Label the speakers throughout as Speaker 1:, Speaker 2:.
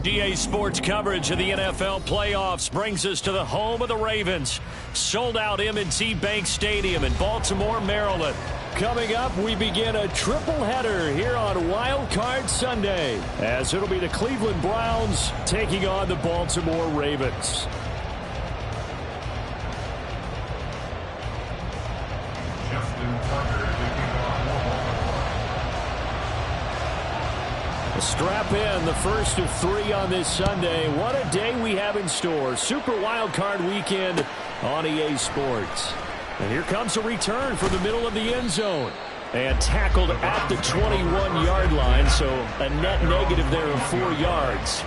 Speaker 1: EA Sports coverage of the NFL playoffs brings us to the home of the Ravens. Sold out M&T Bank Stadium in Baltimore, Maryland. Coming up, we begin a triple header here on Wild Card Sunday, as it'll be the Cleveland Browns taking on the Baltimore Ravens. Strap in, the first of 3 on this Sunday. What a day we have in store. Super Wild Card Weekend on EA Sports. And here comes a return from the middle of the end zone. And tackled at the 21-yard line, so a net negative there of 4 yards.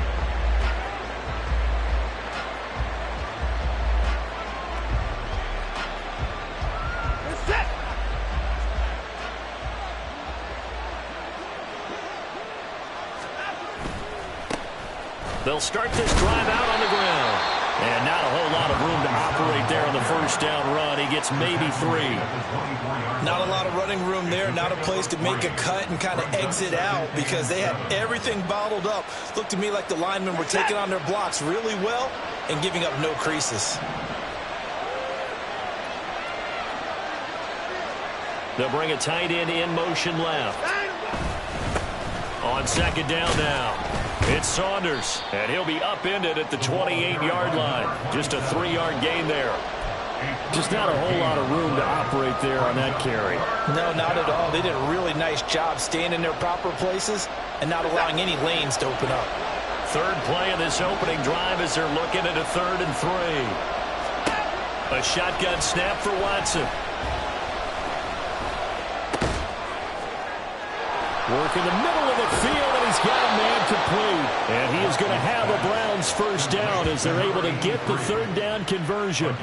Speaker 1: They'll start this drive out on the ground. And not a whole lot of room to operate there on the first down run. He gets maybe 3.
Speaker 2: Not a lot of running room there. Not a place to make a cut and kind of exit out because they had everything bottled up. Looked to me like the linemen were taking on their blocks really well and giving up no creases.
Speaker 1: They'll bring a tight end in motion left. On second down now. It's Saunders, and he'll be upended at the 28-yard line. Just a 3-yard gain there. Just not a whole lot of room to operate there on that carry.
Speaker 2: No, not at all. They did a really nice job staying in their proper places and not allowing any lanes to open up.
Speaker 1: Third play of this opening drive as they're looking at a 3rd and 3. A shotgun snap for Watson. Work in the middle of the field, and he's got a man complete. And he is going to have a Browns first down as they're able to get the 3rd down conversion.
Speaker 2: All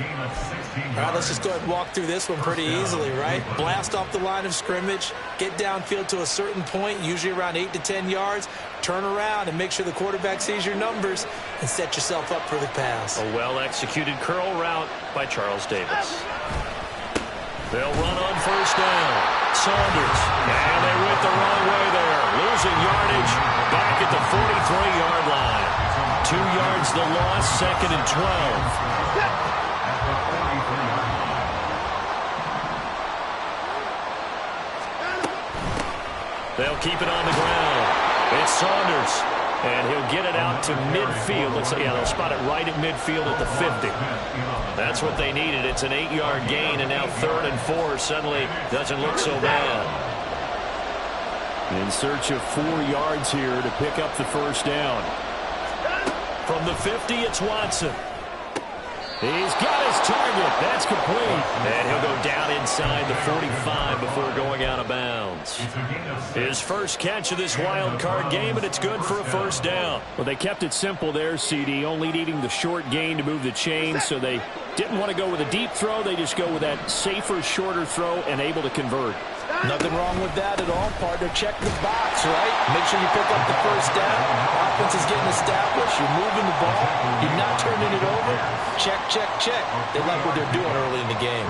Speaker 2: right, let's just go ahead and walk through this one pretty easily, right? Blast off the line of scrimmage, get downfield to a certain point, usually around 8 to 10 yards, turn around and make sure the quarterback sees your numbers and set yourself up for the pass.
Speaker 1: A well-executed curl route by Charles Davis. They'll run on first down. Saunders, and they went the wrong way there. Losing yardage back at the 43-yard line. 2 yards the loss, 2nd and 12. They'll keep it on the ground. It's Saunders, and he'll get it out to midfield. They'll spot it right at midfield at the 50. That's what they needed. It's an 8-yard gain, and now 3rd and 4 suddenly doesn't look so bad.
Speaker 3: In search of 4 yards here to pick up the first down.
Speaker 1: From the 50, it's Watson. He's got his target. That's complete. And he'll go down inside the 45 before going out of bounds. His first catch of this wild card game, and it's good for a first down.
Speaker 3: Well, they kept it simple there, CD, only needing the short gain to move the chain, so they didn't want to go with a deep throw. They just go with that safer, shorter throw and able to convert.
Speaker 2: Nothing wrong with that at all, partner. Check the box, right? Make sure you pick up the first down. Offense is getting established. You're moving the ball. You're not turning it over. Check, check, check. They like what they're doing early in the game.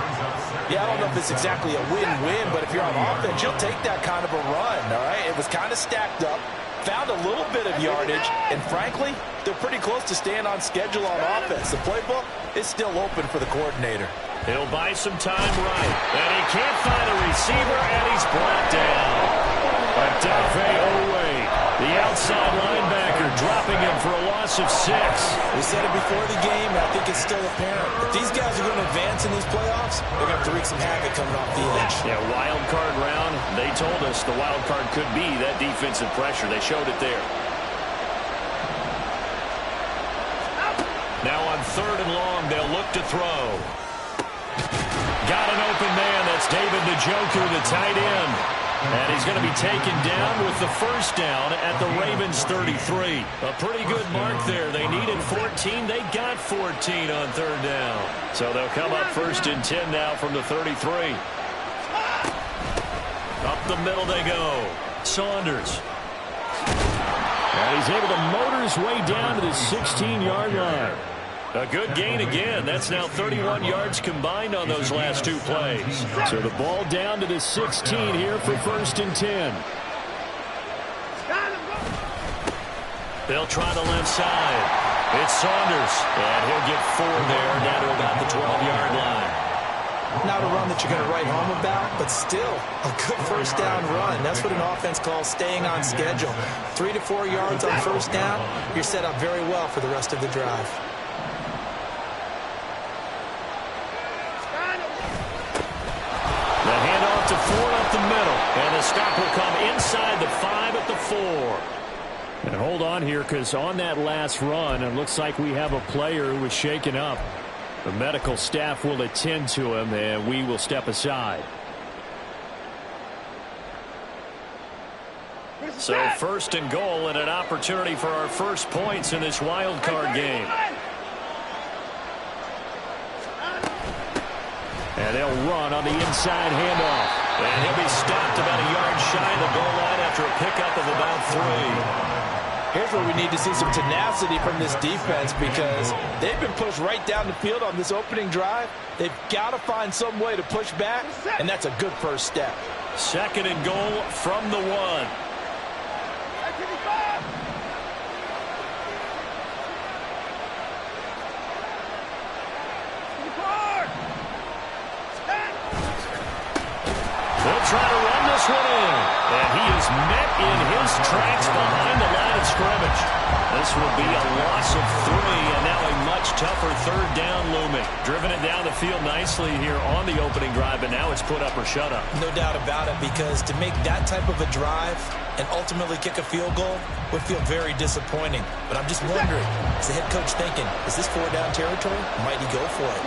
Speaker 2: Yeah, I don't know if it's exactly a win-win, but if you're on offense, you'll take that kind of a run, all right? It was kind of stacked up. Found a little bit of yardage, and frankly, they're pretty close to staying on schedule on offense. The playbook is still open for the coordinator.
Speaker 1: He'll buy some time right, and he can't find a receiver, and he's brought down. Odafe Oweh, the outside linebacker, dropping him for a loss of 6.
Speaker 2: We said it before the game, and I think it's still apparent. If these guys are going to advance in these playoffs, they're going to have to wreak some havoc coming off the edge.
Speaker 1: Yeah, wild card round, they told us the wild card could be that defensive pressure. They showed it there. Now on 3rd and long, they'll look to throw. Got an open man. That's David Njoku, the tight end. And he's going to be taken down with the first down at the Ravens 33. A pretty good mark there. They needed 14. They got 14 on 3rd down. So they'll come up 1st and 10 now from the 33. Up the middle they go. Saunders.
Speaker 3: And he's able to motor his way down to the 16-yard line.
Speaker 1: A good gain again. That's now 31 yards combined on those last 2 plays.
Speaker 3: So the ball down to the 16 here for 1st and 10.
Speaker 1: They'll try the left side. It's Saunders, and he'll get 4 there, down to about the 12-yard line.
Speaker 2: Not a run that you're going to write home about, but still a good first down run. That's what an offense calls staying on schedule. 3 to 4 yards on first down, you're set up very well for the rest of the drive.
Speaker 1: The handoff to Ford up the middle, and the stop will come inside the 5 at the 4.
Speaker 3: And hold on here, because on that last run, it looks like we have a player who was shaken up. The medical staff will attend to him, and we will step aside.
Speaker 1: So first and goal, and an opportunity for our first points in this wild card game.
Speaker 3: And they'll run on the inside handoff.
Speaker 1: And he'll be stopped about a yard shy of the goal line after a pickup of about 3.
Speaker 2: Here's where we need to see some tenacity from this defense, because they've been pushed right down the field on this opening drive. They've got to find some way to push back, and that's a good first step.
Speaker 1: Second and goal from the 1. They'll try to run this one in, and he is met in his tracks behind the line of scrimmage. This will be a loss of 3, and now a much tougher third down looming. Driven it down the field nicely here on the opening drive, but now it's put up or shut up.
Speaker 2: No doubt about it, because to make that type of a drive and ultimately kick a field goal would feel very disappointing. But I'm just wondering, is the head coach thinking, is this 4-down territory? Might he go for it?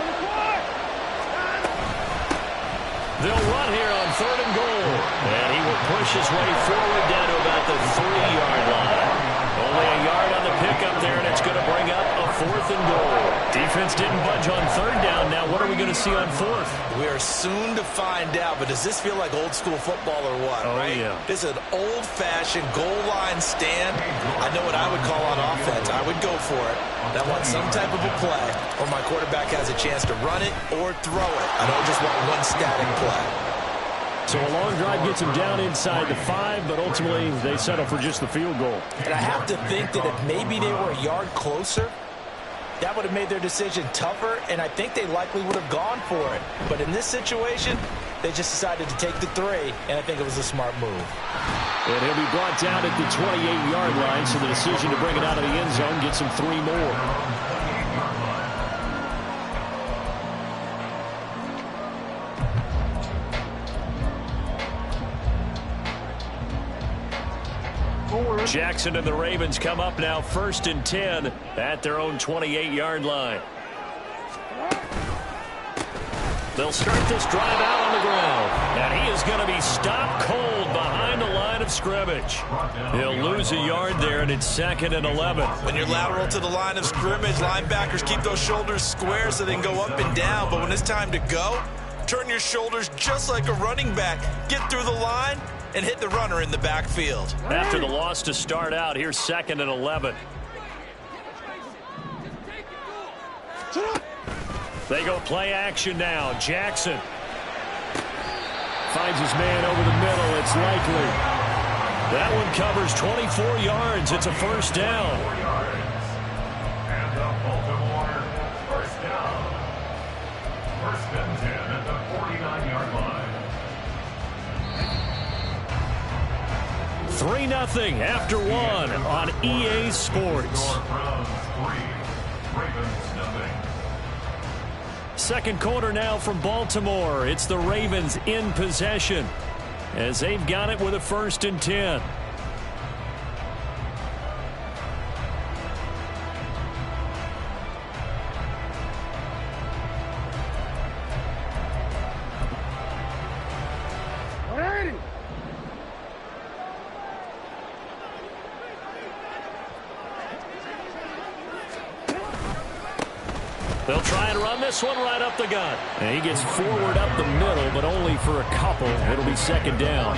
Speaker 1: They'll run here on third and goal. And he will push his way forward down to about the 3-yard line. Only a yard on the pickup there, and it's going to bring up a 4th and goal. Defense didn't budge on third down. Now what are we going to see on 4th?
Speaker 2: We are soon to find out, but does this feel like old school football or what?
Speaker 1: Oh,
Speaker 2: right?
Speaker 1: yeah.
Speaker 2: This is an old-fashioned goal line stand. I know what I would call on offense. I would go for it. I want some type of a play where my quarterback has a chance to run it or throw it. I don't just want one static play.
Speaker 3: So a long drive gets them down inside the 5, but ultimately they settle for just the field goal.
Speaker 2: And I have to think that if maybe they were a yard closer, that would have made their decision tougher, and I think they likely would have gone for it. But in this situation, they just decided to take the 3, and I think it was a smart move.
Speaker 3: And he'll be brought down at the 28-yard line, so the decision to bring it out of the end zone gets him 3 more.
Speaker 1: Jackson and the Ravens come up now 1st and 10 at their own 28-yard line. They'll start this drive out on the ground, and he is going to be stopped cold behind the line of scrimmage. He'll lose a yard there, and it's 2nd and 11.
Speaker 2: When you're lateral to the line of scrimmage, linebackers keep those shoulders square so they can go up and down. But when it's time to go, turn your shoulders just like a running back. Get through the line and hit the runner in the backfield.
Speaker 1: After the loss to start out, here's 2nd and 11. They go play action now. Jackson
Speaker 3: finds his man over the middle. It's likely.
Speaker 1: That one covers 24 yards. It's a first down.
Speaker 4: And the Baltimore first down. 1st and 10 at the 49-yard line.
Speaker 1: 3-0 after 1 on EA Sports.
Speaker 4: Ravens nothing.
Speaker 1: Second quarter now from Baltimore. It's the Ravens in possession as they've got it with a 1st and 10. They'll try and run this one right up the gut.
Speaker 3: And he gets forward up the middle, but only for a couple. It'll be 2nd down.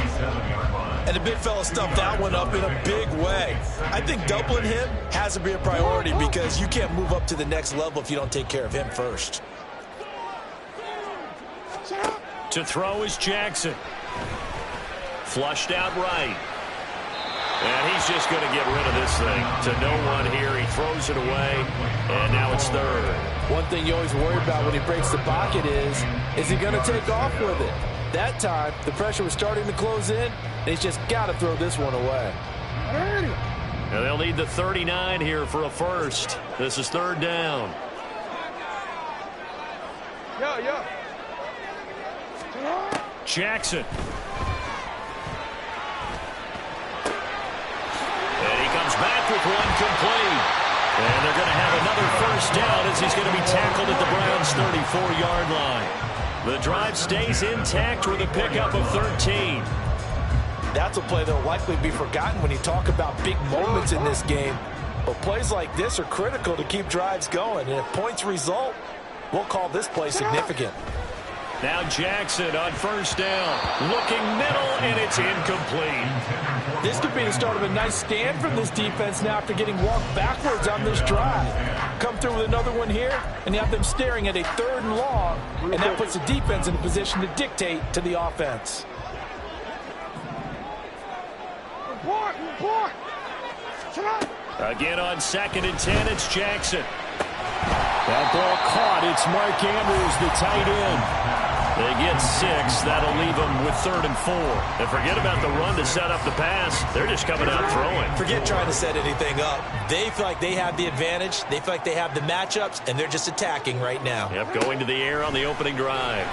Speaker 2: And the big fella stuffed that one up in a big way. I think doubling him has to be a priority, because you can't move up to the next level if you don't take care of him first.
Speaker 1: To throw is Jackson. Flushed out right. And he's just going to get rid of this thing to no one here. He throws it away, and now it's third.
Speaker 2: One thing you always worry about when he breaks the pocket is he going to take off with it? That time, the pressure was starting to close in, and he's just got to throw this one away.
Speaker 1: And they'll need the 39 here for a first. This is third down. Jackson. And he comes back with one complete. And they're going to have another first down as he's going to be tackled at the Browns' 34-yard line. The drive stays intact with a pickup of 13.
Speaker 2: That's a play that will likely be forgotten when you talk about big moments in this game. But plays like this are critical to keep drives going. And if points result, we'll call this play significant.
Speaker 1: Now Jackson on first down. Looking middle, and it's incomplete.
Speaker 2: This could be the start of a nice stand from this defense now after getting walked backwards on this drive. Come through with another one here, and you have them staring at a 3rd and long, and that puts the defense in a position to dictate to the offense.
Speaker 1: Again on 2nd and 10, it's Jackson. That ball caught. It's Mark Andrews, the tight end. They get 6. That'll leave them with 3rd and 4. And forget about the run to set up the pass. They're just coming out throwing.
Speaker 2: Forget trying to set anything up. They feel like they have the advantage. They feel like they have the matchups, and they're just attacking right now.
Speaker 1: Yep, going to the air on the opening drive.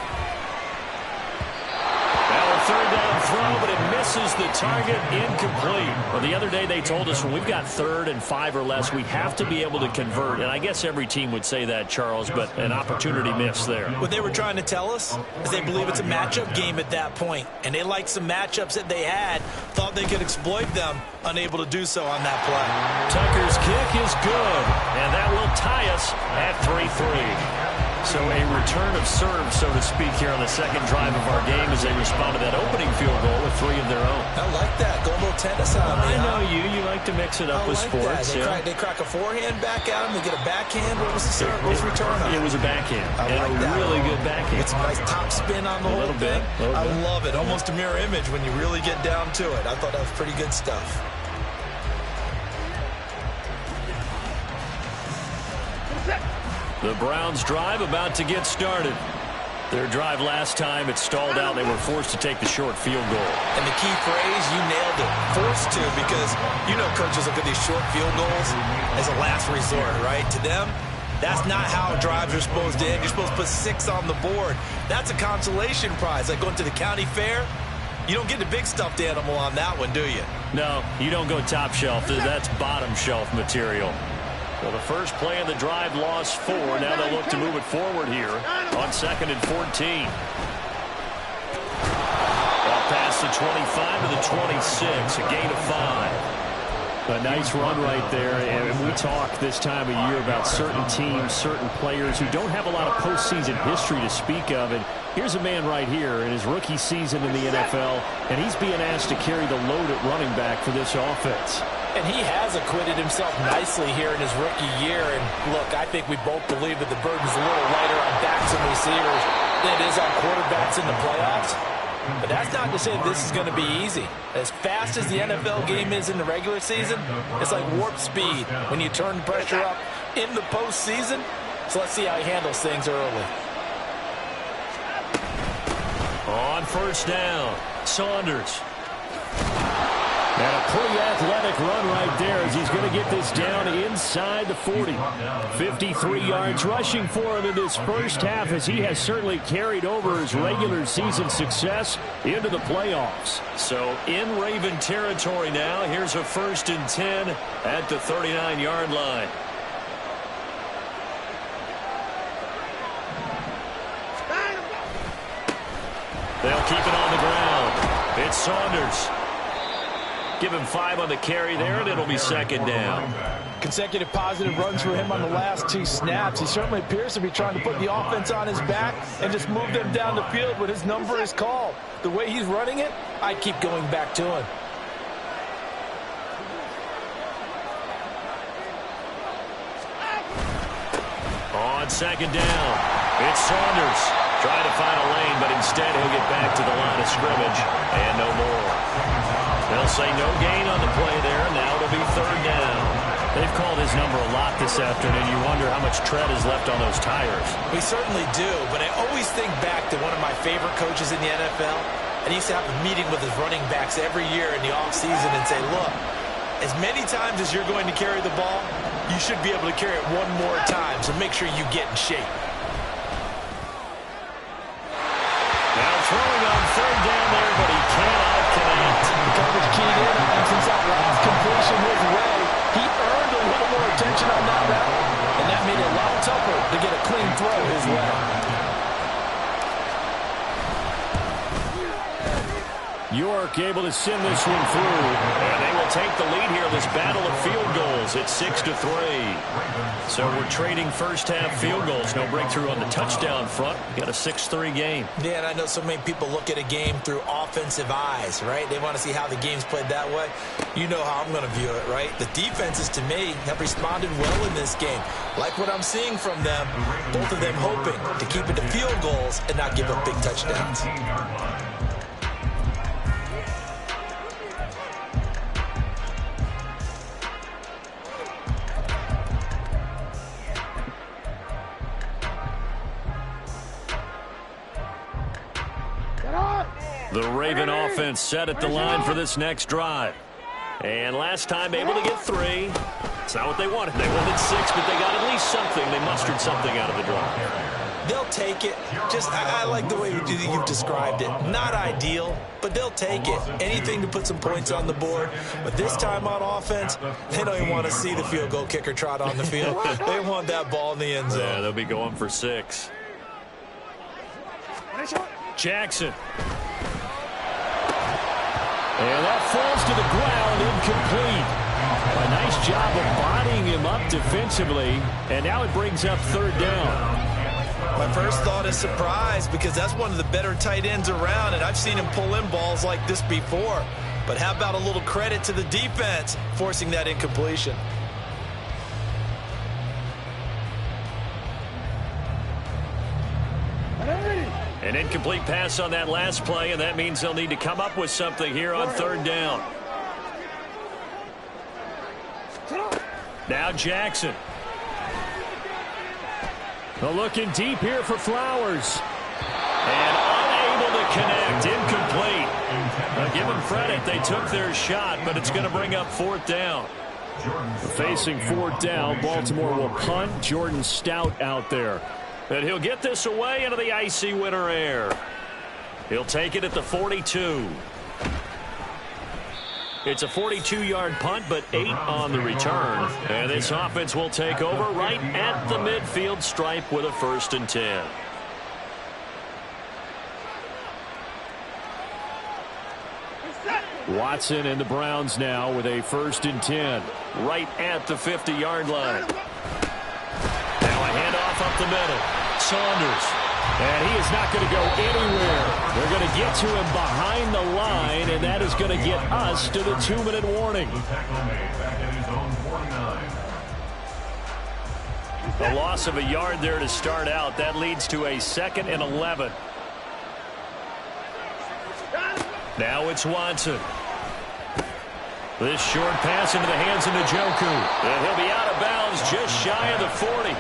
Speaker 1: Now a 3rd down throw, but it misses the target, incomplete. Well, the other day they told us when we've got 3rd and 5 or less, we have to be able to convert. And I guess every team would say that, Charles, but an opportunity missed there.
Speaker 2: What they were trying to tell us is they believe it's a matchup game at that point. And they liked some matchups that they had, thought they could exploit them, unable to do so on that play.
Speaker 1: Tucker's kick is good, and that will tie us at 3-3. So a return of serve, so to speak, here on the 2nd drive of our game as they respond to that opening field goal with 3 of their own.
Speaker 2: I like that. Go a little tennis on me.
Speaker 1: I know you. You like to mix it up with sports.
Speaker 2: They crack a forehand back at them. They get a backhand. What was the serve? What was the return on?
Speaker 1: It was a backhand.
Speaker 2: I like
Speaker 1: a
Speaker 2: that.
Speaker 1: really good backhand.
Speaker 2: It's a nice top spin on the whole thing. I love it. Almost a mirror image when you really get down to it. I thought that was pretty good stuff.
Speaker 1: The Browns drive about to get started. Their drive last time, it stalled out. They were forced to take the short field goal.
Speaker 2: And the key phrase, you nailed it. Forced to, because you know coaches look at these short field goals as a last resort, right? To them, that's not how drives are supposed to end. You're supposed to put 6 on the board. That's a consolation prize. Like going to the county fair, you don't get the big stuffed animal on that one, do you?
Speaker 1: No, you don't go top shelf. That's bottom shelf material. Well, the first play of the drive lost 4. Now they'll look to move it forward here on 2nd and 14. Ball past the 25 to the 26, a gain of 5. A nice run right there, and we talk this time of year about certain teams, certain players who don't have a lot of postseason history to speak of, and here's a man right here in his rookie season in the NFL, and he's being asked to carry the load at running back for this offense.
Speaker 2: And he has acquitted himself nicely here in his rookie year, and look, I think we both believe that the burden's a little lighter on backs and receivers than it is on quarterbacks in the playoffs. But that's not to say this is going to be easy. As fast as the NFL game is in the regular season, it's like warp speed when you turn pressure up in the postseason. So let's see how he handles things early.
Speaker 1: On first down, Saunders. And a pretty athletic run right there as he's going to get this down inside the 40. 53 yards rushing for him in this first half as he has certainly carried over his regular season success into the playoffs. So in Raven territory now, here's a 1st and 10 at the 39-yard line. They'll keep it on the ground. It's Saunders. Give him 5 on the carry there, and it'll be 2nd down.
Speaker 2: Consecutive positive runs for him on the last 2 snaps. He certainly appears to be trying to put the offense on his back and just move them down the field when his number is called. The way he's running it, I keep going back to him.
Speaker 1: On 2nd down, it's Saunders. Trying to find a lane, but instead he'll get back to the line of scrimmage and no more. They'll say no gain on the play there. Now it'll be third down.
Speaker 3: They've called his number a lot this afternoon. You wonder how much tread is left on those tires.
Speaker 2: We certainly do, but I always think back to one of my favorite coaches in the NFL. And he used to have a meeting with his running backs every year in the offseason and say, look, as many times as you're going to carry the ball, you should be able to carry it one more time, so make sure you get in shape.
Speaker 1: Now throwing on third down there, but he cannot connect.
Speaker 2: The coverage keyed in on him since that last completion his way. He earned a little more attention on that route, and that made it a lot tougher to get a clean throw his way.
Speaker 3: York able to send this one through.
Speaker 1: And they will take the lead here in this battle of field goals at 6-3. So we're trading first half field goals. No breakthrough on the touchdown front. Got a 6-3 game.
Speaker 2: Yeah, and I know so many people look at a game through offensive eyes, right? They want to see how the game's played that way. You know how I'm going to view it, right? The defenses, to me, have responded well in this game. Like what I'm seeing from them, both of them hoping to keep it to field goals and not give up big touchdowns.
Speaker 1: The Raven offense set at the line for this next drive. And last time able to get 3. It's not what they wanted. They wanted 6, but they got at least something. They mustered something out of the drive.
Speaker 2: They'll take it. I like the way you've described it. Not ideal, but they'll take it. Anything to put some points on the board. But this time on offense, they don't even want to see the field goal kicker trot on the field. They want that ball in the end zone.
Speaker 1: Yeah, they'll be going for 6. Jackson.
Speaker 3: And that falls to the ground, incomplete. A nice job of bodying him up defensively, and now it brings up third down.
Speaker 2: My first thought is surprise, because that's one of the better tight ends around, and I've seen him pull in balls like this before. But how about a little credit to the defense forcing that incompletion?
Speaker 1: An incomplete pass on that last play, and that means they'll need to come up with something here on third down. Now Jackson.
Speaker 3: They're looking deep here for Flowers.
Speaker 1: And unable to connect. Incomplete. Now give them credit. They took their shot, but it's going to bring up fourth down.
Speaker 3: Facing fourth down, Baltimore will punt. Jordan Stout out there.
Speaker 1: And he'll get this away into the icy winter air. He'll take it at the 42. It's a 42-yard punt, but 8 on the return. And this offense will take over right at the midfield stripe with a 1st and 10.
Speaker 3: Watson and the Browns now with a 1st and 10.
Speaker 1: Right at the 50-yard line. Now a handoff up the middle. Saunders.
Speaker 3: And he is not going to go anywhere. They're going to get to him behind the line, and that is going to get us to the 2-minute warning.
Speaker 1: A loss of a yard there to start out. That leads to a 2nd and 11. Now it's Watson. This short pass into the hands of Njoku. And he'll be out of bounds just shy of the 40.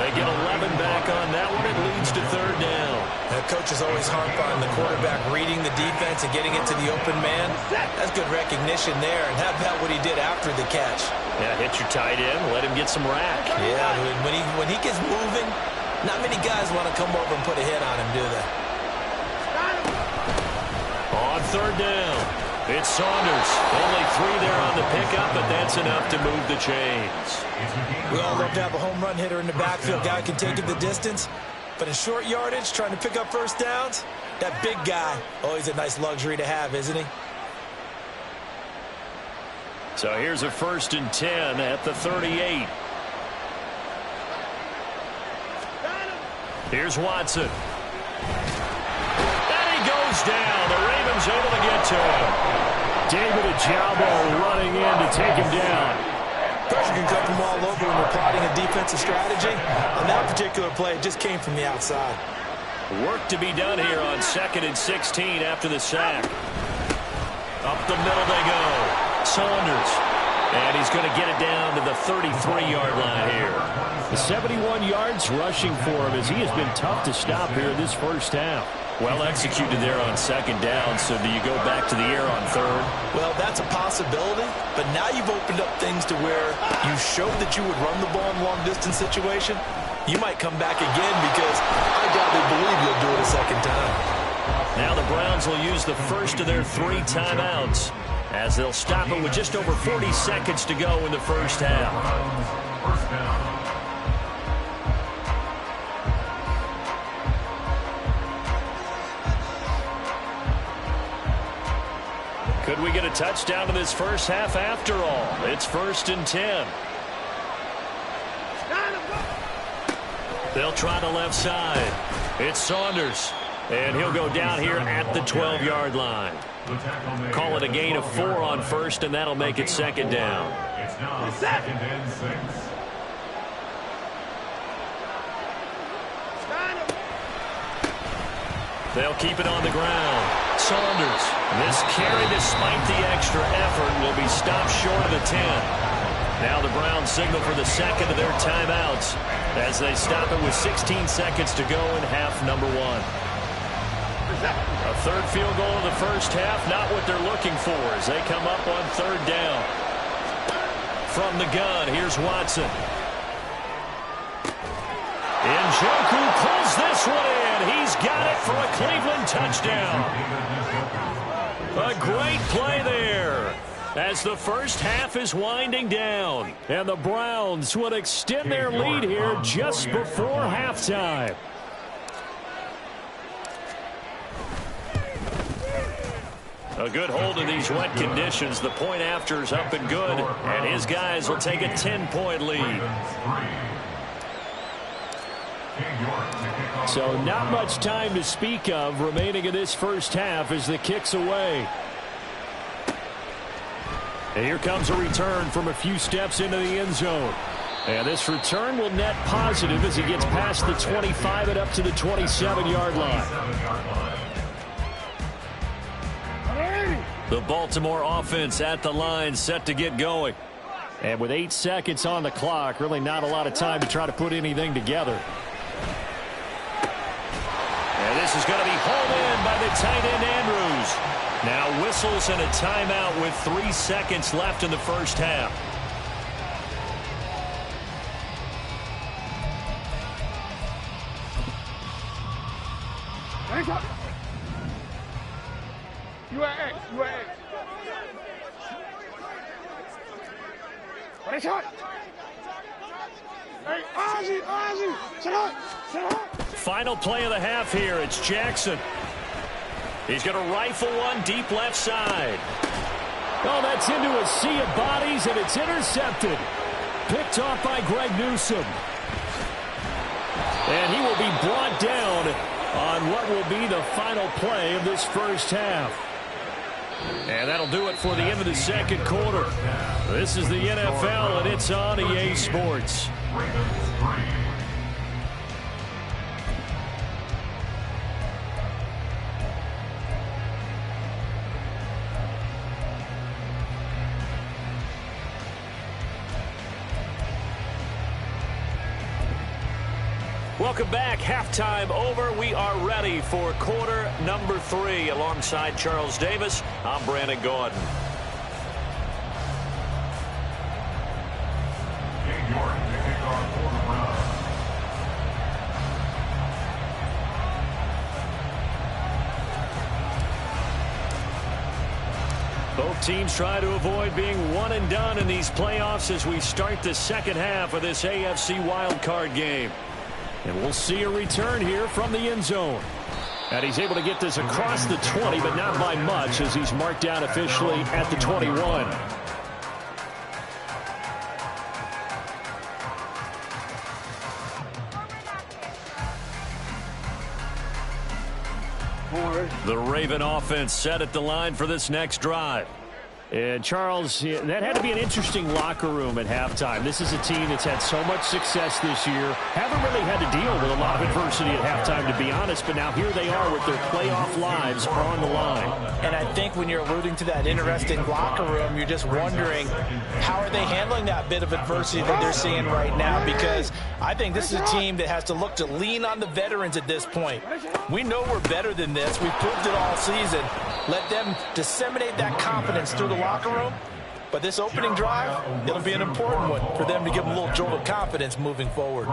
Speaker 1: They get 11 back on that one. It leads to third down.
Speaker 2: The coaches always harp on the quarterback reading the defense and getting it to the open man. That's good recognition there. And how about what he did after the catch?
Speaker 1: Yeah, hit your tight end. Let him get some rack.
Speaker 2: Yeah, when he gets moving, not many guys want to come over and put a hit on him, do they?
Speaker 1: On third down, it's Saunders. Only 3 there on the pickup, but that's enough to move the chains.
Speaker 2: We all love to have a home run hitter in the backfield. Guy can take it the distance. But in short yardage, trying to pick up first downs, that big guy, always a nice luxury to have, isn't he?
Speaker 1: So here's a 1st and 10 at the 38. Here's Watson. Goes down. The Ravens able to get to him.
Speaker 3: David Ojabo running in to take him down.
Speaker 2: Pressure can come from all over when we're plotting a defensive strategy. On that particular play, it just came from the outside.
Speaker 1: Work to be done here on 2nd and 16 after the sack. Up the middle they go. Saunders. And he's going to get it down to the 33-yard line here.
Speaker 3: The 71 yards rushing for him as he has been tough to stop here in this first half.
Speaker 1: Well executed there on second down, so do you go back to the air on third?
Speaker 2: Well, that's a possibility, but now you've opened up things to where you showed that you would run the ball in long-distance situation. You might come back again because I doubt they believe you'll do it a second time.
Speaker 1: Now the Browns will use the first of their 3 timeouts as they'll stop it with just over 40 seconds to go in the first half.
Speaker 4: First down.
Speaker 1: Could we get a touchdown in this first half after all? It's 1st and 10. They'll try the left side. It's Saunders. And he'll go down here at the 12-yard line. Call it a gain of 4 on first, and that'll make it second down.
Speaker 4: It's now 2nd and 6.
Speaker 1: They'll keep it on the ground. Saunders. This carry, despite the extra effort, will be stopped short of the 10. Now the Browns signal for the second of their timeouts as they stop it with 16 seconds to go in half number 1. A third field goal in the first half, not what they're looking for as they come up on 3rd down. From the gun, here's Watson. Njoku pulls this one in. He's got it for a Cleveland touchdown. A great play there as the first half is winding down.
Speaker 3: And the Browns would extend their lead here just before halftime.
Speaker 1: A good hold in these wet conditions. The point after is up and good, and his guys will take a 10-point lead.
Speaker 3: So not much time to speak of remaining in this first half as the kick's away. And here comes a return from a few steps into the end zone. And this return will net positive as he gets past the 25 and up to the 27-yard line.
Speaker 1: The Baltimore offense at the line, set to get going.
Speaker 3: And with 8 seconds on the clock, really not a lot of time to try to put anything together.
Speaker 1: And this is going to be hauled in by the tight end Andrews. Now whistles and a timeout with 3 seconds left in the first half. Final play of the half here. It's Jackson. He's going to rifle one deep left side.
Speaker 3: Oh, that's into a sea of bodies, and it's intercepted. Picked off by Greg Newsome. And he will be brought down on what will be the final play of this first half.
Speaker 1: And that'll do it for the end of the second quarter. This is the NFL, and it's on EA Sports. Welcome back. Halftime over. We are ready for quarter number 3. Alongside Charles Davis, I'm Brandon Gaudin. Both teams try to avoid being one and done in these playoffs as we start the second half of this AFC wildcard game.
Speaker 3: And we'll see a return here from the end zone. And he's able to get this across the 20, but not by much as he's marked down officially at the 21. The Raven offense set at the line for this next drive. And, Charles, that had to be an interesting locker room at halftime. This is a team that's had so much success this year. Haven't really had to deal with a lot of adversity at halftime, to be honest. But now here they are with their playoff lives on the line.
Speaker 2: And I think when you're alluding to that interesting locker room, you're just wondering how are they handling that bit of adversity that they're seeing right now, because I think this is a team that has to look to lean on the veterans at this point. We know we're better than this. We've proved it all season. Let them disseminate that confidence through the locker room. But this opening drive, it'll be an important one for them to give them a little jolt of confidence moving forward.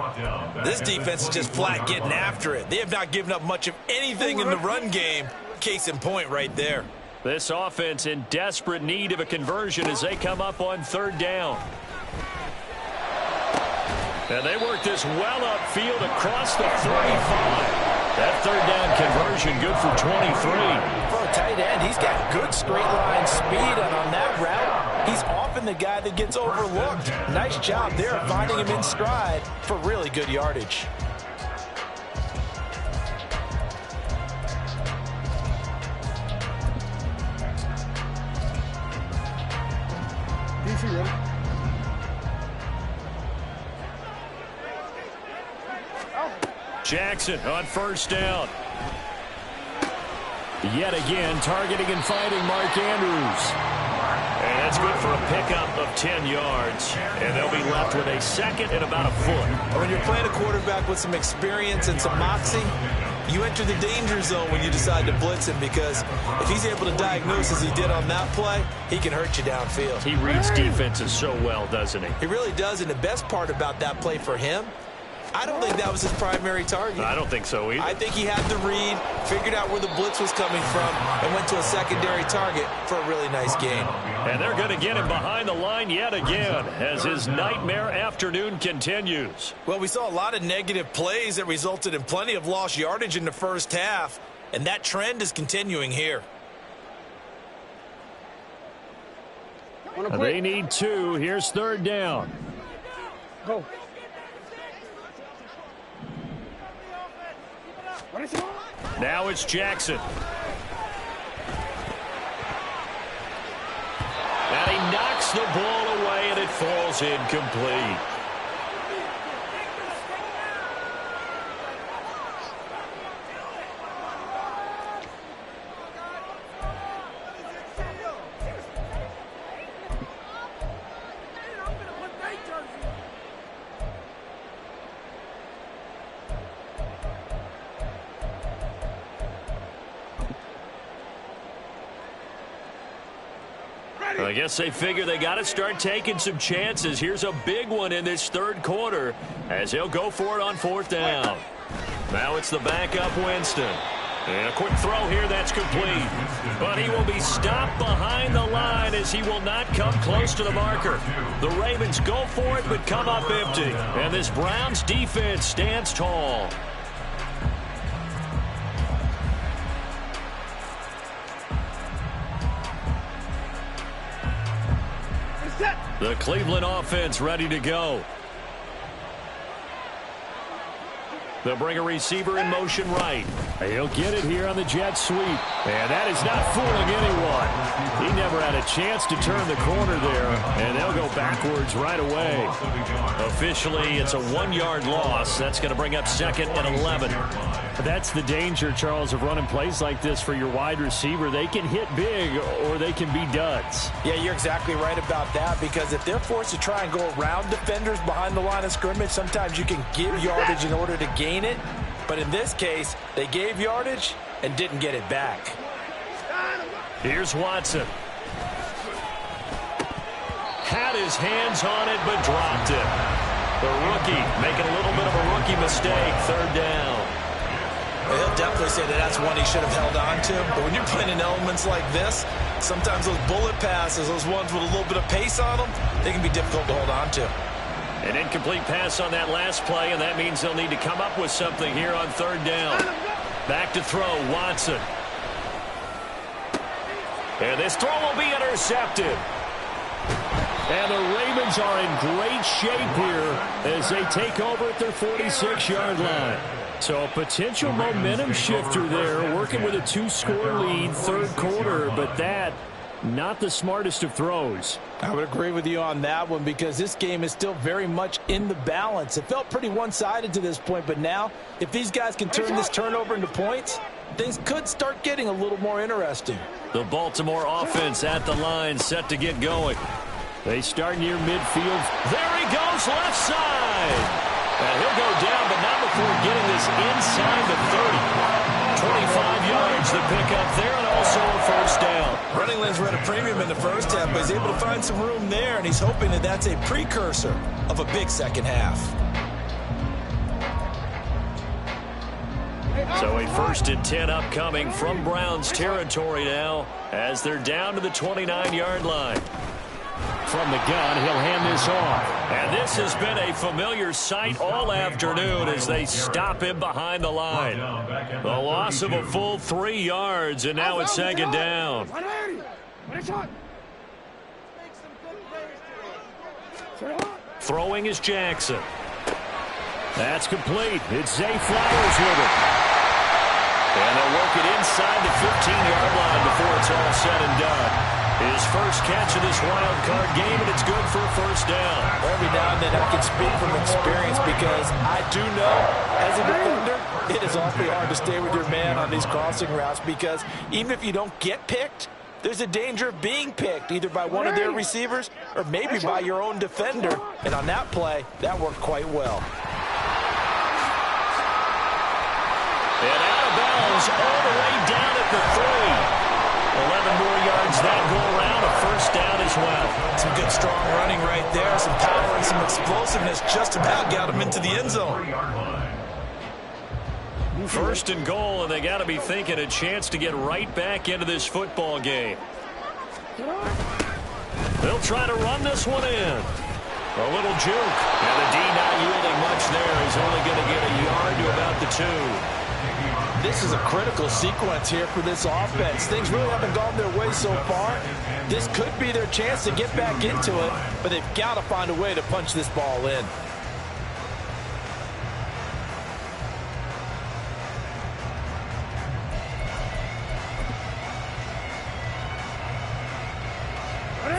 Speaker 5: This defense is just flat getting after it. They have not given up much of anything in the run game. Case in point right there.
Speaker 3: This offense in desperate need of a conversion as they come up on third down. And they work this well upfield across the 35. That third down conversion good for 23.
Speaker 2: For a tight end, he's got good straight line speed, and on that route, he's often the guy that gets overlooked. Nice job there finding him in stride for really good yardage.
Speaker 3: Jackson on first down. Yet again, targeting and finding Mark Andrews. And that's good for a pickup of 10 yards. And they'll be left with a second and about a foot.
Speaker 5: When you're playing a quarterback with some experience and some moxie, you enter the danger zone when you decide to blitz him, because if he's able to diagnose as he did on that play, he can hurt you downfield.
Speaker 3: He reads defenses so well, doesn't he?
Speaker 5: He really does, and the best part about that play for him, I don't think that was his primary target.
Speaker 3: I don't think so either.
Speaker 5: I think he had the read, figured out where the blitz was coming from, and went to a secondary target for a really nice gain.
Speaker 3: And they're going to get him behind the line yet again as his nightmare afternoon continues.
Speaker 5: Well, we saw a lot of negative plays that resulted in plenty of lost yardage in the first half, and that trend is continuing here.
Speaker 3: They need two. Here's third down.
Speaker 6: Go.
Speaker 3: Now it's Jackson. And he knocks the ball away, and it falls incomplete. I guess they figure they got to start taking some chances. Here's a big one in this third quarter as he'll go for it on fourth down. Now it's the backup Winston. And a quick throw here that's complete. But he will be stopped behind the line as he will not come close to the marker. The Ravens go for it but come up empty. And this Browns defense stands tall. The Cleveland offense ready to go. They'll bring a receiver in motion right. He'll get it here on the jet sweep. And that is not fooling anyone. He never had a chance to turn the corner there. And they'll go backwards right away. Officially, it's a 1-yard loss. That's going to bring up second and 11. That's the danger, Charles, of running plays like this for your wide receiver. They can hit big or they can be duds.
Speaker 2: Yeah, you're exactly right about that, because if they're forced to try and go around defenders behind the line of scrimmage, sometimes you can give yardage in order to gain it. But in this case, they gave yardage and didn't get it back.
Speaker 3: Here's Watson. Had his hands on it but dropped it. The rookie making a little bit of a rookie mistake. Third down.
Speaker 5: He'll definitely say that that's one he should have held on to. But when you're playing in elements like this, sometimes those bullet passes, those ones with a little bit of pace on them, they can be difficult to hold on to.
Speaker 3: An incomplete pass on that last play, and that means they'll need to come up with something here on third down. Back to throw, Watson. And this throw will be intercepted. And the Ravens are in great shape here as they take over at their 46-yard line. So a potential momentum shifter there, working with a 2-score lead, third quarter, but that Not the smartest of throws.
Speaker 2: I would agree with you on that one because this game is still very much in the balance. It felt pretty one-sided to this point, but now if these guys can turn this turnover into points, things could start getting a little more interesting.
Speaker 3: The Baltimore offense at the line, set to get going. They start near midfield. There he goes, left side. And he'll go down, but not before getting this inside the 30. 25 yards to pick up there, and also a first down.
Speaker 5: Running lanes were at a premium in the first half, but he's able to find some room there, and he's hoping that that's a precursor of a big second half.
Speaker 3: So a 1st and 10 upcoming from Browns territory now as they're down to the 29-yard line. From the gun, he'll hand this off. And this has been a familiar sight all afternoon as they stop him behind the line. The loss of a full 3 yards, and now it's 2nd down. Throwing is Jackson. That's complete. It's Zay Flowers with it. And they'll work it inside the 15-yard line before it's all said and done. His first catch of this wild card game, and it's good for a first down.
Speaker 2: Every now and then I can speak from experience because I do know as a defender, it is awfully hard to stay with your man on these crossing routes because even if you don't get picked, there's a danger of being picked either by one of their receivers or maybe by your own defender. And on that play, that worked quite well.
Speaker 3: And out of bounds all the way down at the 3. 11 more yards that go around, a first down as well.
Speaker 5: Some good strong running right there, some power and some explosiveness just about got him into the end zone.
Speaker 3: 1st and goal, and they got to be thinking a chance to get right back into this football game. They'll try to run this one in. A little juke. And the D not yielding much there. He's only going to get a yard to about the 2.
Speaker 2: This is a critical sequence here for this offense. Things really haven't gone their way so far. This could be their chance to get back into it, but they've got to find a way to punch this ball in.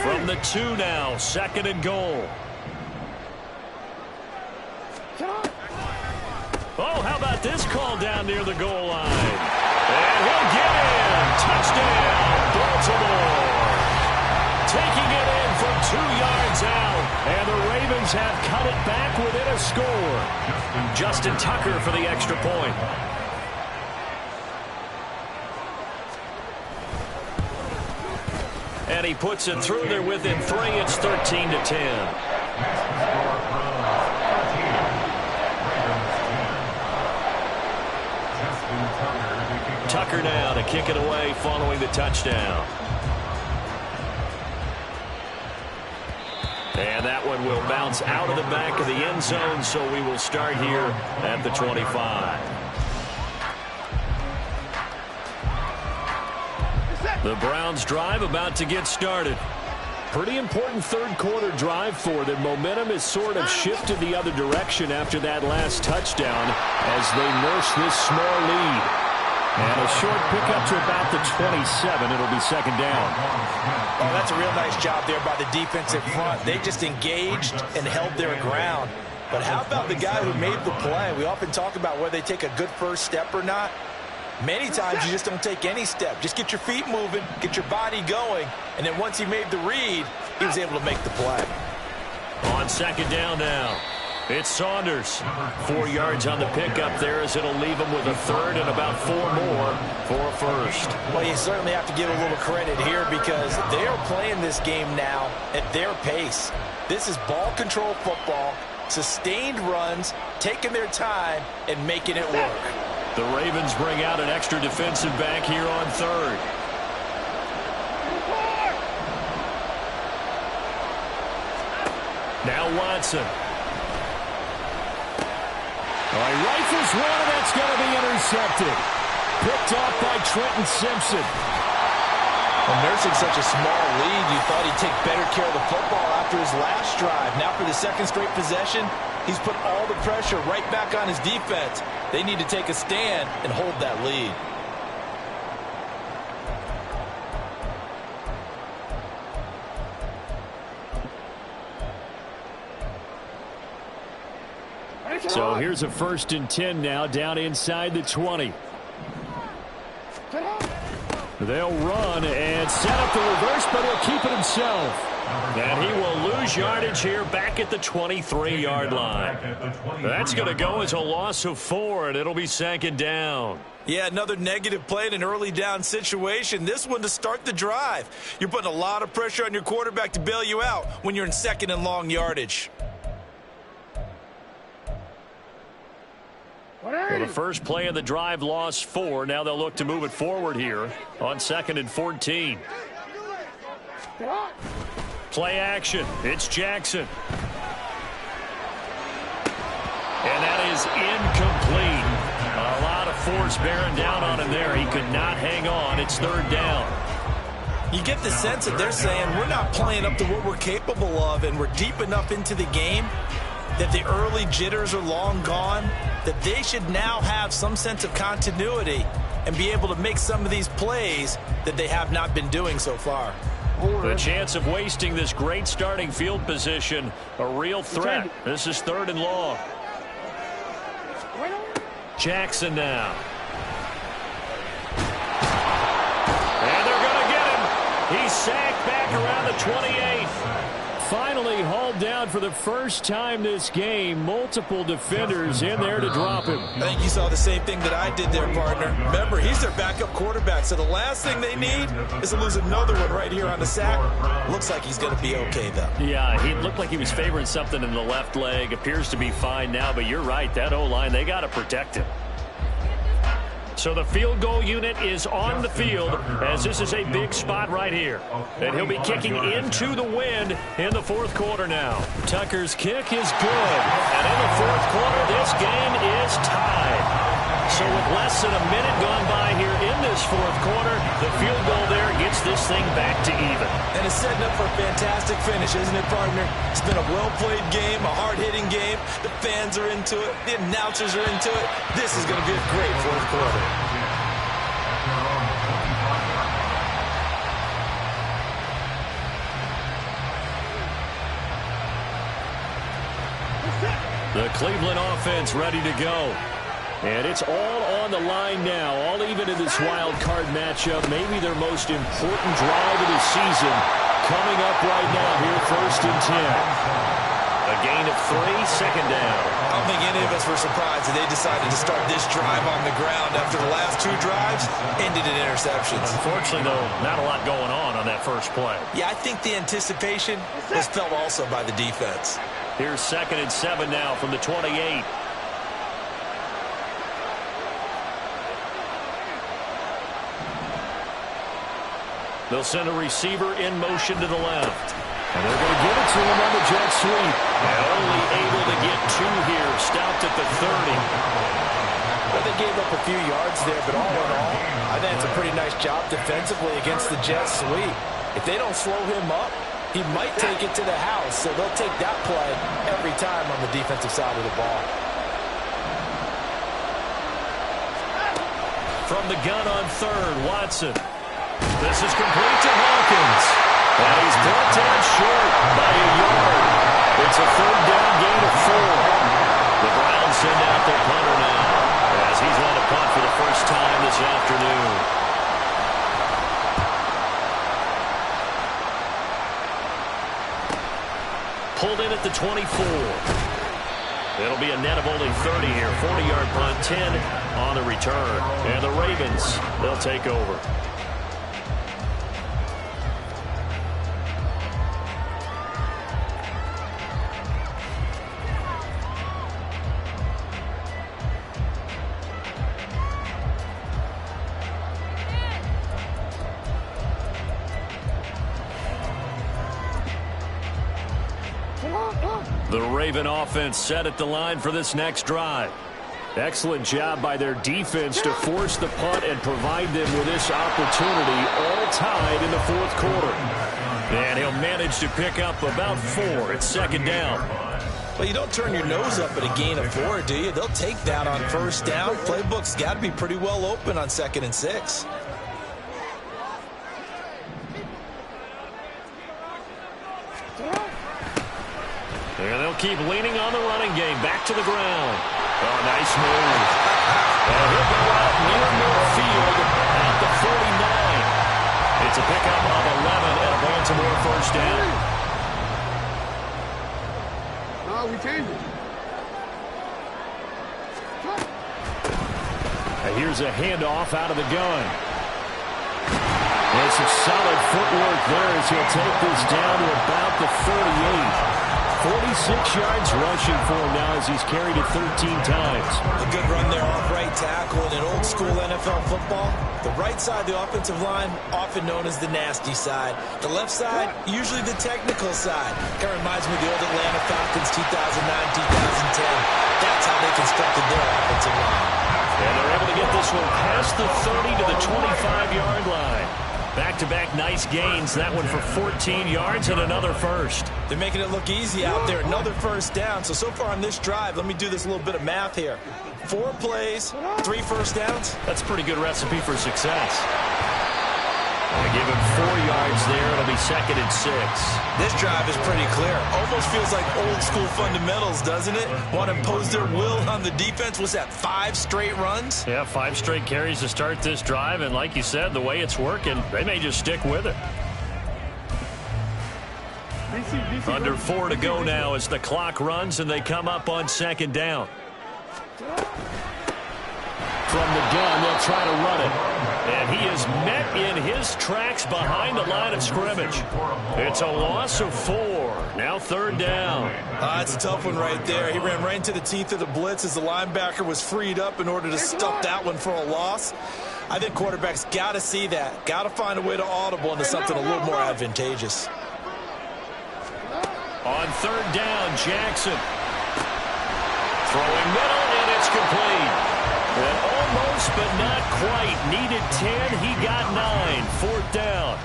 Speaker 3: From the 2 now, 2nd and goal. Oh, how about this call down near the goal line? And he'll get in. Touchdown, Baltimore. Taking it in from 2 yards out. And the Ravens have cut it back within a score. Justin Tucker for the extra point. And he puts it through there within 3. It's 13-10. Tucker now to kick it away following the touchdown. And that one will bounce out of the back of the end zone, so we will start here at the 25. The Browns drive about to get started. Pretty important third quarter drive for them. Momentum has sort of shifted the other direction after that last touchdown as they nurse this small lead. And a short pickup to about the 27. It'll be 2nd down.
Speaker 2: Oh, that's a real nice job there by the defensive front. They just engaged and held their ground. But how about the guy who made the play? We often talk about whether they take a good first step or not. Many times you just don't take any step. Just get your feet moving, get your body going, and then once he made the read, he was able to make the play.
Speaker 3: On 2nd down now, it's Saunders. 4 yards on the pickup there as it'll leave him with a 3rd and about 4 more for a first.
Speaker 2: Well, you certainly have to give a little credit here because they are playing this game now at their pace. This is ball control football, sustained runs, taking their time, and making it work.
Speaker 3: The Ravens bring out an extra defensive back here on 3rd. Now Watson. All right, rifles one, and that's going to be intercepted. Picked off by Trenton Simpson.
Speaker 2: Well, nursing such a small lead, you thought he'd take better care of the football after his last drive. Now for the 2nd straight possession, he's put all the pressure right back on his defense. They need to take a stand and hold that lead.
Speaker 3: So here's a 1st and 10 now, down inside the 20. They'll run and set up the reverse, but he'll keep it himself. And he will lose yardage here back at the 23-yard line. That's going to go as a loss of 4, and it'll be 2nd down.
Speaker 5: Yeah, another negative play in an early down situation. This one to start the drive. You're putting a lot of pressure on your quarterback to bail you out when you're in 2nd and long yardage.
Speaker 3: Well, the first play of the drive lost 4. Now they'll look to move it forward here on 2nd and 14. Play action. It's Jackson. And that is incomplete. A lot of force bearing down on him there. He could not hang on. It's 3rd down.
Speaker 5: You get the sense that they're saying we're not playing up to what we're capable of, and we're deep enough into the game that the early jitters are long gone, that they should now have some sense of continuity and be able to make some of these plays that they have not been doing so far.
Speaker 3: The chance of wasting this great starting field position, a real threat. This is 3rd and long. Jackson now. And they're going to get him. He's sacked back around the 28. Finally hauled down for the first time this game. Multiple defenders in there to drop him.
Speaker 5: I think you saw the same thing that I did there, partner. Remember, he's their backup quarterback, so the last thing they need is to lose another one right here on the sack. Looks like he's going to be okay, though.
Speaker 3: Yeah, he looked like he was favoring something in the left leg. Appears to be fine now, but you're right. That O-line, they got to protect him. So the field goal unit is on the field as this is a big spot right here. And he'll be kicking into the wind in the 4th quarter now. Tucker's kick is good. And in the 4th quarter, this game is tied. So with less than a minute gone by here in this 4th quarter, the field goal there gets this thing back to even.
Speaker 5: And it's setting up for a fantastic finish, isn't it, partner? It's been a well-played game, a hard-hitting game. The fans are into it. The announcers are into it. This is going to be a great 4th quarter.
Speaker 3: The Cleveland offense ready to go. And it's all on the line now, all even in this wild card matchup. Maybe their most important drive of the season coming up right now here, 1st and 10. A gain of 3, 2nd down.
Speaker 5: I don't think any of us were surprised that they decided to start this drive on the ground after the last 2 drives ended in interceptions.
Speaker 3: Unfortunately, though, not a lot going on that first play.
Speaker 5: Yeah, I think the anticipation was felt also by the defense.
Speaker 3: Here's 2nd and 7 now from the 28. They'll send a receiver in motion to the left. And they're going to give it to him on the jet sweep. And only able to get 2 here. Stopped at the 30.
Speaker 2: Well, they gave up a few yards there, but all in all, I think it's a pretty nice job defensively against the jet sweep. If they don't slow him up, he might take it to the house. So they'll take that play every time on the defensive side of the ball.
Speaker 3: From the gun on 3rd, Watson. This is complete to Hawkins. And he's brought down short by a yard. It's a 3rd down gain of 4. The Browns send out their punter now as he's on a punt for the first time this afternoon. Pulled in at the 24. It'll be a net of only 30 here. 40-yard punt, 10 on the return. And the Ravens, they'll take over. The Raven offense set at the line for this next drive. Excellent job by their defense to force the punt and provide them with this opportunity, all tied in the 4th quarter. And he'll manage to pick up about 4. It's 2nd down.
Speaker 5: Well, you don't turn your nose up at a gain of 4, do you? They'll take that on 1st down. Playbook's got to be pretty well open on 2nd and 6.
Speaker 3: And they'll keep leaning on the running game. Back to the ground.
Speaker 1: Oh, nice move. And he'll go out near midfield at the 49. It's a pickup of 11 and a Baltimore first down.
Speaker 6: No, we changed it.
Speaker 1: Here's a handoff out of the gun. And some solid footwork there as he'll take this down to about the 38. 46 yards rushing for him now as he's carried it 13 times.
Speaker 5: A good run there off right tackle in an old school NFL football. The right side of the offensive line, often known as the nasty side. The left side, usually the technical side. Kind of reminds me of the old Atlanta Falcons 2009, 2010. That's how they constructed their offensive line.
Speaker 1: And they're able to get this one past the 30 to the 25-yard line. Back-to-back nice gains. That one for 14 yards and another first.
Speaker 5: They're making it look easy out there. Another first down. So far on this drive, let me do this little bit of math here. 4 plays, 3 first downs.
Speaker 1: That's a pretty good recipe for success. They give him 4 yards there. It'll be 2nd and 6.
Speaker 5: This drive is pretty clear. Almost feels like old school fundamentals, doesn't it? Want to impose their will on the defense. Was that 5 straight runs?
Speaker 1: Yeah, 5 straight carries to start this drive. And like you said, the way it's working, they may just stick with it. Under 4 to go now as the clock runs and they come up on 2nd down. From the gun, they'll try to run it. And he is met in his tracks behind the line of scrimmage. It's a loss of 4. Now 3rd down.
Speaker 5: It's a tough one right there. He ran right into the teeth of the blitz as the linebacker was freed up in order to stuff that one for a loss. I think quarterbacks got to see that. Got to find a way to audible into something a little more advantageous.
Speaker 1: On 3rd down, Jackson. Throwing middle, and it's complete. And almost, but not quite. Needed 10. He got 9. 4th down.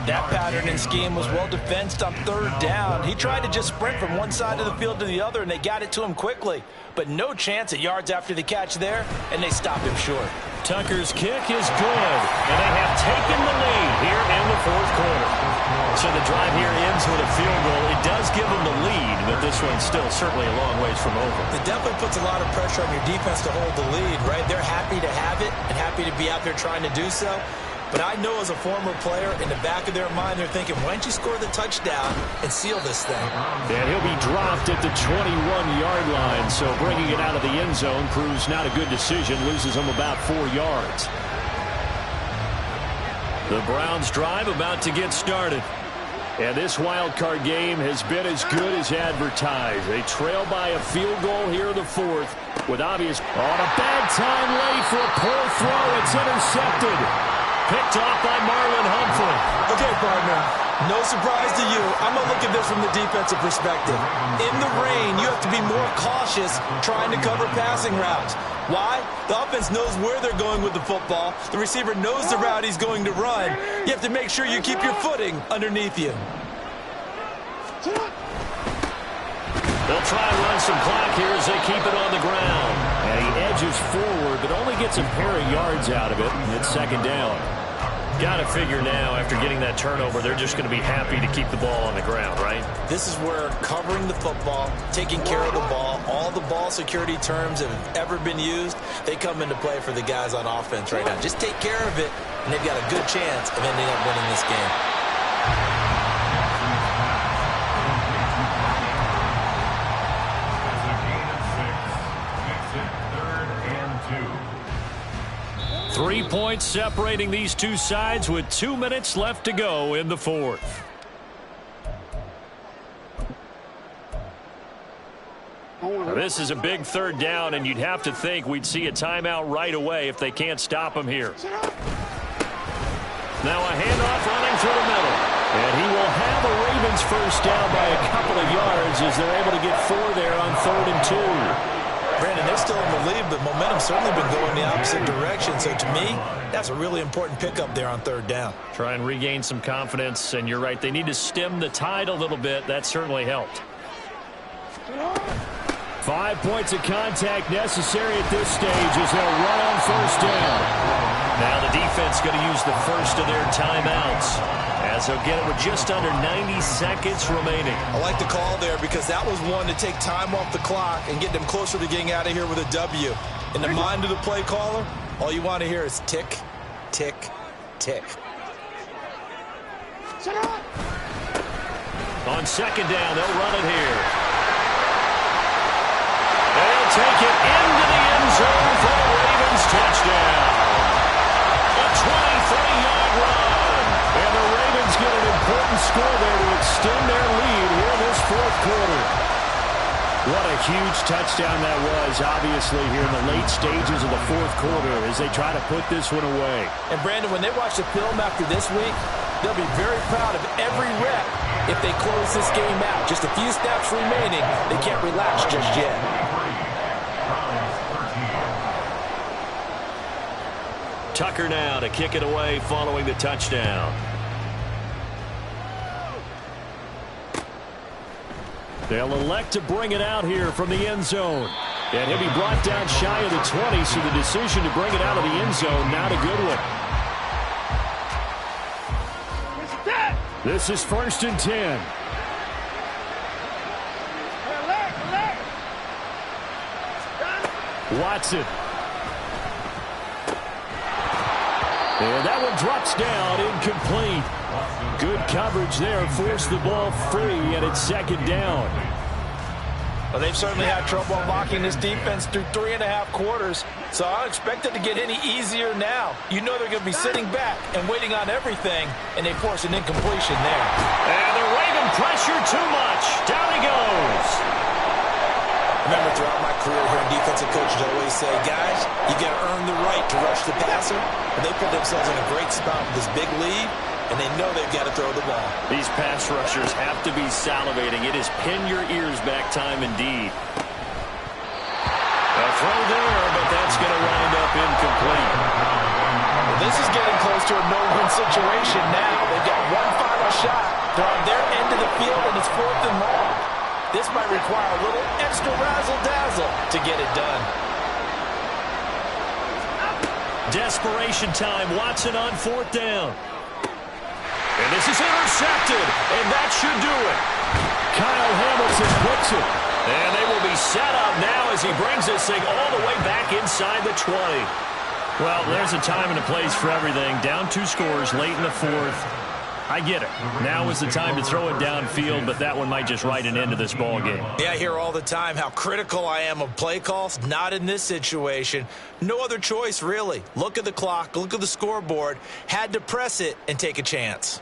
Speaker 5: That pattern and scheme was well defensed on 3rd down. He tried to just sprint from one side of the field to the other, and they got it to him quickly. But no chance at yards after the catch there, and they stopped him short.
Speaker 1: Tucker's kick is good, and they have taken the lead here in the 4th quarter. So the drive here ends with a field goal. It does give them the lead, but this one's still certainly a long ways from over.
Speaker 5: It definitely puts a lot of pressure on your defense to hold the lead, right? They're happy to have it and happy to be out there trying to do so. But I know as a former player, in the back of their mind, they're thinking, why don't you score the touchdown and seal this thing?
Speaker 1: And he'll be dropped at the 21-yard line, so bringing it out of the end zone proves not a good decision, loses him about 4 yards. The Browns drive about to get started. And this wild card game has been as good as advertised. They trail by a field goal here in the 4th with obvious on a bad time late for a poor throw. It's intercepted. Picked off by Marlon Humphrey.
Speaker 5: Okay, partner, no surprise to you. I'm going to look at this from the defensive perspective. In the rain, you have to be more cautious trying to cover passing routes. Why? The offense knows where they're going with the football. The receiver knows the route he's going to run. You have to make sure you keep your footing underneath you.
Speaker 1: They'll try and run some clock here as they keep it on the ground. And he edges forward, but only gets a pair of yards out of it. It's 2nd down. Got to figure now, after getting that turnover, they're just going to be happy to keep the ball on the ground, right?
Speaker 5: This is where covering the football, taking care of the ball, all the ball security terms that have ever been used, they come into play for the guys on offense right now. Just take care of it, and they've got a good chance of ending up winning this game.
Speaker 4: Makes it 3rd and 2.
Speaker 1: 3 points separating these two sides with 2 minutes left to go in the 4th. Now, this is a big 3rd down, and you'd have to think we'd see a timeout right away if they can't stop him here. Now a handoff running through the middle. And he will have a Ravens first down by a couple of yards as they're able to get 4 there on 3rd and 2.
Speaker 5: Brandon, they're still in the lead, but momentum's certainly been going the opposite direction. So to me, that's a really important pickup there on 3rd down.
Speaker 1: Try and regain some confidence, and you're right. They need to stem the tide a little bit. That certainly helped. 5 points of contact necessary at this stage as they'll run on 1st down. Now the defense going to use the first of their timeouts, as they'll get it with just under 90 seconds remaining.
Speaker 5: I like the call there because that was one to take time off the clock and get them closer to getting out of here with a W. In the mind of the play caller, all you want to hear is tick, tick, tick.
Speaker 1: On second down, they'll run it here. They'll take it into the end zone for the Ravens touchdown. A 23-yard run. And the Ravens get an important score there to extend their lead here in this fourth quarter. What a huge touchdown that was, obviously, here in the late stages of the fourth quarter as they try to put this one away.
Speaker 2: And, Brandon, when they watch the film after this week, they'll be very proud of every rep if they close this game out. Just a few snaps remaining. They can't relax just yet.
Speaker 1: Tucker now to kick it away following the touchdown. They'll elect to bring it out here from the end zone. And he'll be brought down shy of the 20, so the decision to bring it out of the end zone, not a good one. This is 1st and 10. Watson. And that one drops down, incomplete. Good coverage there, forced the ball free, and it's second down.
Speaker 2: Well, they've certainly had trouble unlocking this defense through 3.5 quarters, so I don't expect it to get any easier now. You know they're going to be sitting back and waiting on everything, and they force an incompletion there.
Speaker 1: And the Raven pressure too much. Down he goes.
Speaker 5: Remember, throughout my career here in defensive coaches, I always say, guys, you got to earn the right to rush the passer. And they put themselves in a great spot with this big lead, and they know they've got to throw the ball.
Speaker 1: These pass rushers have to be salivating. It is pin your ears back time indeed. A throw there, but that's going to wind up incomplete.
Speaker 2: Well, this is getting close to a no-win situation now. They've got one final shot. They're on their end of the field, and it's 4th and long. This might require a little extra razzle-dazzle to get it done.
Speaker 1: Desperation time. Watson on 4th down. And this is intercepted, and that should do it. Kyle Hamilton puts it. And they will be set up now as he brings this thing all the way back inside the 20. Well, there's a time and a place for everything. Down 2 scores late in the fourth. I get it. Now is the time to throw it downfield, but that one might just write an end to this ball game.
Speaker 5: Yeah, I hear all the time how critical I am of play calls. Not in this situation. No other choice, really. Look at the clock, look at the scoreboard. Had to press it and take a chance.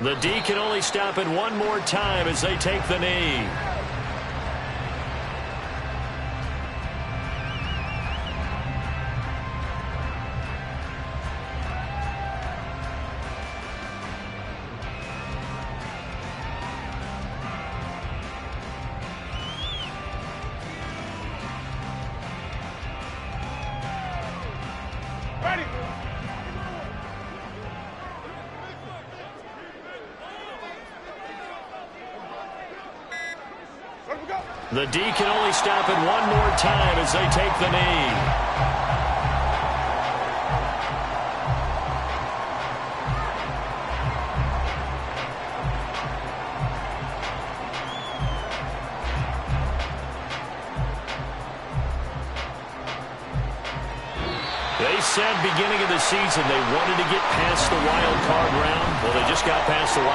Speaker 1: The D can only stop it one more time as they take the knee. The D can only stop it one more time as they take the knee. They said beginning of the season they wanted to get past the wild card round. Well, they just got past the wild